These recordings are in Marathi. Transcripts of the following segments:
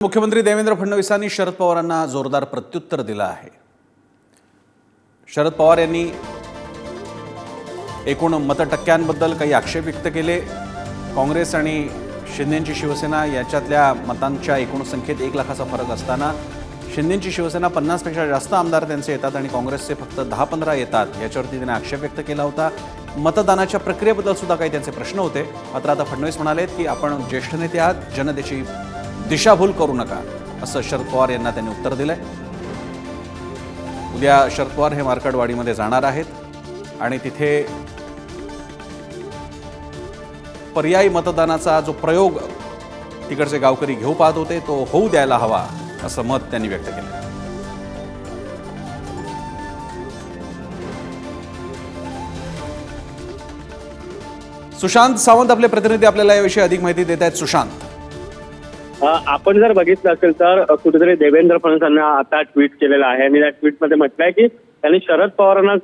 मुख्यमंत्री देवेंद्र फडणवीसांनी शरद पवारांना जोरदार प्रत्युत्तर दिलं आहे। शरद पवार यांनी एकूण मतटक्क्यांबद्दल काही आक्षेप व्यक्त केले। काँग्रेस आणि शिंदेंची शिवसेना याच्यातल्या मतांच्या एकूण संख्येत 1 लाखाचा फरक असताना शिंदेंची शिवसेना 50 पेक्षा जास्त आमदार त्यांचे येतात आणि काँग्रेसचे फक्त 10-15 येतात याच्यावरती त्यांनी आक्षेप व्यक्त केला होता। मतदानाच्या प्रक्रियेबद्दल सुद्धा काही त्यांचे प्रश्न होते। मात्र आता फडणवीस म्हणाले की आपण ज्येष्ठ नेते आहात, जनतेची दिशाभूल करू नका असं शरद पवार यांना त्यांनी उत्तर दिलंय। उद्या शरद पवार हे मार्कडवाडीमध्ये जाणार आहेत आणि तिथे पर्यायी मतदानाचा जो प्रयोग तिकडचे गावकरी घेऊ पाहत होते तो होऊ द्यायला हवा असं मत त्यांनी व्यक्त केलं। सुशांत सावंत आपले प्रतिनिधी आपल्याला याविषयी अधिक माहिती देत आहेत। सुशांत, आपण जर बघितलं असेल तर कुठेतरी देवेंद्र फडणवीसांना आता ट्विट केलेलं आहे आणि त्या ट्विटमध्ये म्हटलंय की त्यांनी शरद पवारांना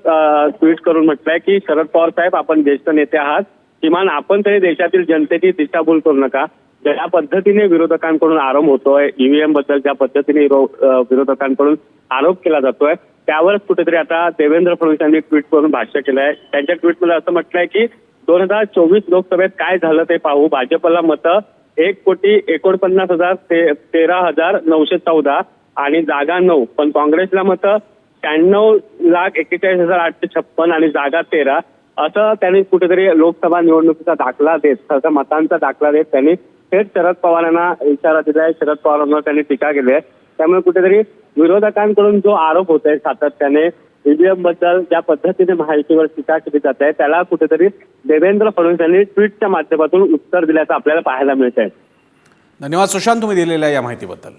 ट्विट करून म्हटलंय की शरद पवार साहेब, आपण ज्येष्ठ नेते आहात, किमान आपण तरी देशातील जनतेची दिशाभूल करू नका। ज्या पद्धतीने विरोधकांकडून आरोप होतोय, ईव्हीएम बद्दल ज्या पद्धतीने विरोधकांकडून आरोप केला जातोय त्यावरच कुठेतरी आता देवेंद्र फडणवीसांनी ट्विट करून भाष्य केलंय। त्यांच्या ट्विटमध्ये असं म्हटलंय की 2024 लोकसभेत काय झालं ते पाहू। भाजपला मतं 1,49,000 ते 13,914 आणि जागा 9, पण काँग्रेसला मतं 96,41,856 आणि जागा 13 असं त्यांनी कुठेतरी लोकसभा निवडणुकीचा दाखला देत, मतांचा दाखला देत त्यांनी थेट शरद पवारांना इशारा दिलाय। शरद पवारांवर त्यांनी टीका केली आहे। त्यामुळे कुठेतरी विरोधकांकडून जो आरोप होत आहे सातत्याने ईव्हीएम बद्दल ज्या पद्धतीने माहितीवर टीका केली जात आहे त्याला कुठेतरी देवेंद्र फडणवीस यांनी ट्विटच्या माध्यमातून उत्तर दिल्याचं आपल्याला पाहायला मिळत आहे। धन्यवाद सुशांत, तुम्ही दिलेल्या या माहितीबद्दल।